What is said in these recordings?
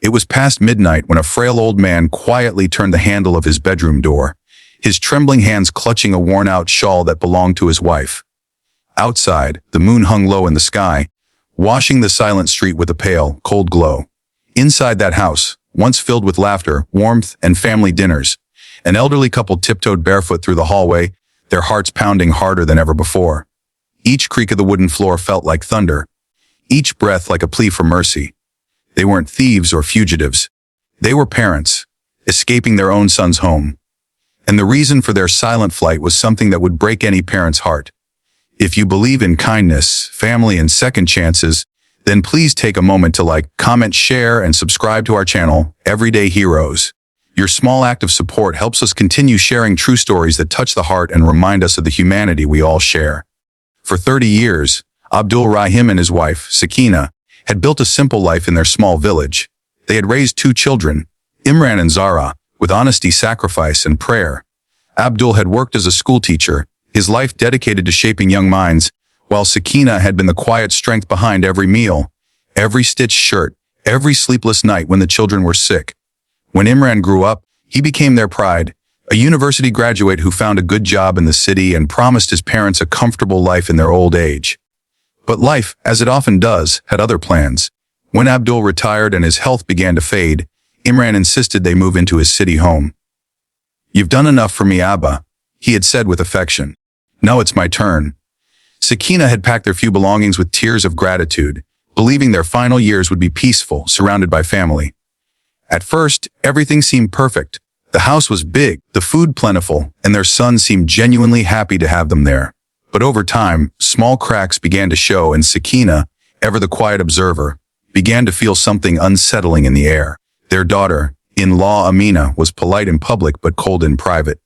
It was past midnight when a frail old man quietly turned the handle of his bedroom door, his trembling hands clutching a worn-out shawl that belonged to his wife. Outside, the moon hung low in the sky, washing the silent street with a pale, cold glow. Inside that house, once filled with laughter, warmth, and family dinners, an elderly couple tiptoed barefoot through the hallway, their hearts pounding harder than ever before. Each creak of the wooden floor felt like thunder, each breath like a plea for mercy. They weren't thieves or fugitives. They were parents, escaping their own son's home. And the reason for their silent flight was something that would break any parent's heart. If you believe in kindness, family, and second chances, then please take a moment to like, comment, share, and subscribe to our channel, Everyday Heroes. Your small act of support helps us continue sharing true stories that touch the heart and remind us of the humanity we all share. For 30 years, Abdul Rahman and his wife, Sakeena, had built a simple life in their small village. They had raised 2 children, Imran and Zara, with honesty, sacrifice, and prayer. Abdul had worked as a schoolteacher, his life dedicated to shaping young minds, while Sakeena had been the quiet strength behind every meal, every stitched shirt, every sleepless night when the children were sick. When Imran grew up, he became their pride, a university graduate who found a good job in the city and promised his parents a comfortable life in their old age. But life, as it often does, had other plans. When Abdul retired and his health began to fade, Imran insisted they move into his city home. "You've done enough for me, Abba," he had said with affection. "Now it's my turn." Sakeena had packed their few belongings with tears of gratitude, believing their final years would be peaceful, surrounded by family. At first, everything seemed perfect. The house was big, the food plentiful, and their son seemed genuinely happy to have them there. But over time, small cracks began to show, and Sakeena, ever the quiet observer, began to feel something unsettling in the air. Their daughter-in-law Amina was polite in public but cold in private.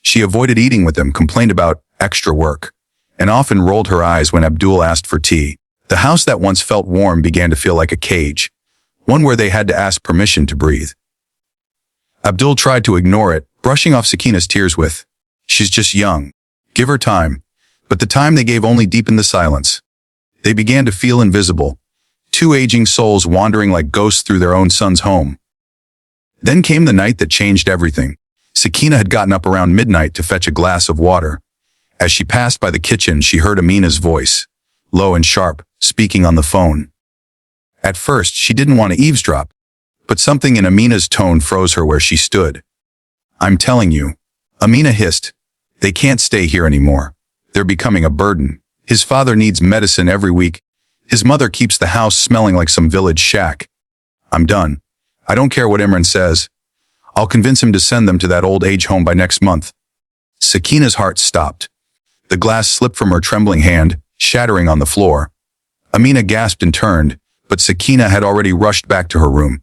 She avoided eating with them, complained about extra work, and often rolled her eyes when Abdul asked for tea. The house that once felt warm began to feel like a cage, one where they had to ask permission to breathe. Abdul tried to ignore it, brushing off Sakeena's tears with, "She's just young. Give her time." But the time they gave only deepened the silence. They began to feel invisible, 2 aging souls wandering like ghosts through their own son's home. Then came the night that changed everything. Sakeena had gotten up around midnight to fetch a glass of water. As she passed by the kitchen, she heard Amina's voice, low and sharp, speaking on the phone. At first, she didn't want to eavesdrop, but something in Amina's tone froze her where she stood. "I'm telling you," Amina hissed, "they can't stay here anymore. They're becoming a burden. His father needs medicine every week. His mother keeps the house smelling like some village shack. I'm done. I don't care what Imran says. I'll convince him to send them to that old age home by next month." Sakeena's heart stopped. The glass slipped from her trembling hand, shattering on the floor. Amina gasped and turned, but Sakeena had already rushed back to her room.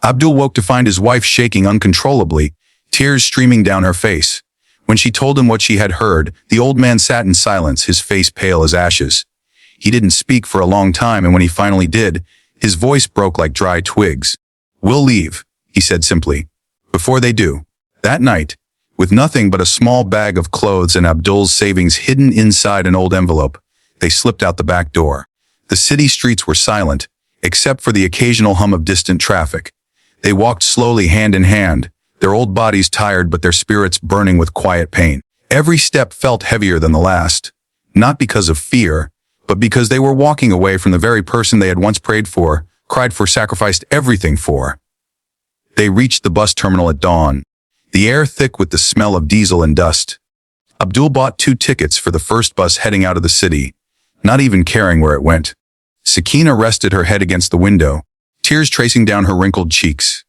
Abdul woke to find his wife shaking uncontrollably, tears streaming down her face. When she told him what she had heard, the old man sat in silence, his face pale as ashes. He didn't speak for a long time, and when he finally did, his voice broke like dry twigs. "We'll leave," he said simply. Before they do, that night, with nothing but a small bag of clothes and Abdul's savings hidden inside an old envelope, they slipped out the back door. The city streets were silent, except for the occasional hum of distant traffic. They walked slowly hand in hand, their old bodies tired but their spirits burning with quiet pain. Every step felt heavier than the last, not because of fear, but because they were walking away from the very person they had once prayed for, cried for, sacrificed everything for. They reached the bus terminal at dawn, the air thick with the smell of diesel and dust. Abdul bought 2 tickets for the first bus heading out of the city, not even caring where it went. Sakeena rested her head against the window, tears tracing down her wrinkled cheeks.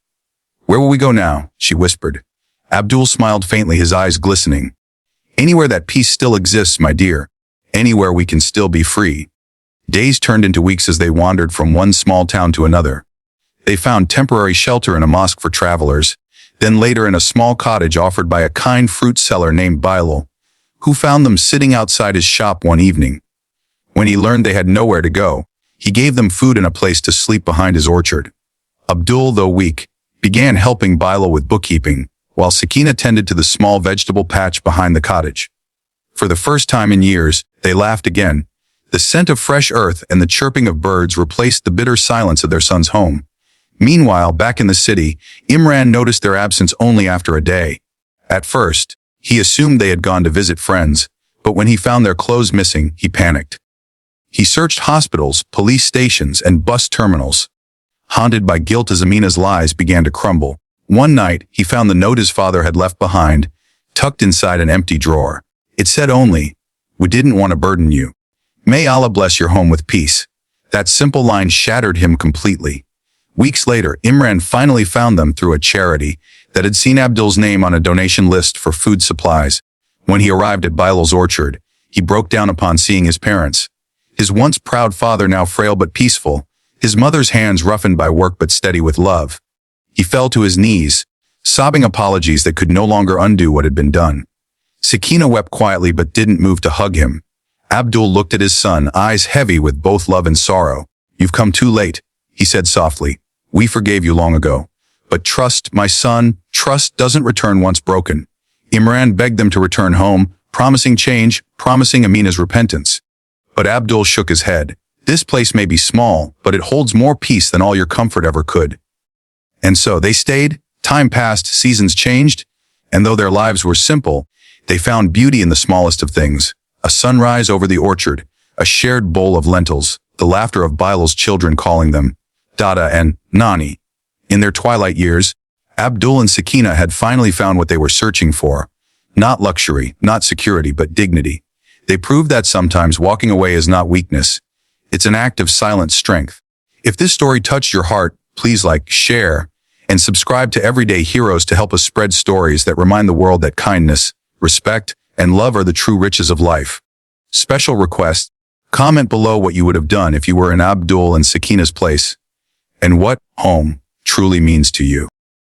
"Where will we go now?" she whispered. Abdul smiled faintly, his eyes glistening. "Anywhere that peace still exists, my dear. Anywhere we can still be free." Days turned into weeks as they wandered from one small town to another. They found temporary shelter in a mosque for travelers, then later in a small cottage offered by a kind fruit seller named Betrayal, who found them sitting outside his shop one evening. When he learned they had nowhere to go, he gave them food and a place to sleep behind his orchard. Abdul, though weak, began helping Betrayal with bookkeeping, while Sakeena tended to the small vegetable patch behind the cottage. For the first time in years, they laughed again. The scent of fresh earth and the chirping of birds replaced the bitter silence of their son's home. Meanwhile, back in the city, Imran noticed their absence only after a day. At first, he assumed they had gone to visit friends, but when he found their clothes missing, he panicked. He searched hospitals, police stations, and bus terminals. Haunted by guilt as Amina's lies began to crumble, one night he found the note his father had left behind, tucked inside an empty drawer. It said only, "We didn't want to burden you. May Allah bless your home with peace." That simple line shattered him completely. Weeks later, Imran finally found them through a charity that had seen Abdul's name on a donation list for food supplies. When he arrived at Bilal's orchard, he broke down upon seeing his parents. His once proud father now frail but peaceful, his mother's hands roughened by work but steady with love. He fell to his knees, sobbing apologies that could no longer undo what had been done. Sakeena wept quietly but didn't move to hug him. Abdul looked at his son, eyes heavy with both love and sorrow. "You've come too late," he said softly. "We forgave you long ago. But trust, my son, trust doesn't return once broken." Imran begged them to return home, promising change, promising Amina's repentance. But Abdul shook his head. "This place may be small, but it holds more peace than all your comfort ever could." And so they stayed, time passed, seasons changed, and though their lives were simple, they found beauty in the smallest of things. A sunrise over the orchard, a shared bowl of lentils, the laughter of Bilal's children calling them Dada and Nani. In their twilight years, Abdul and Sakeena had finally found what they were searching for. Not luxury, not security, but dignity. They proved that sometimes walking away is not weakness. It's an act of silent strength. If this story touched your heart, please like, share, and subscribe to Everyday Heroes to help us spread stories that remind the world that kindness, respect, and love are the true riches of life. Special request, comment below what you would have done if you were in Abdul and Sakeena's place, and what home truly means to you.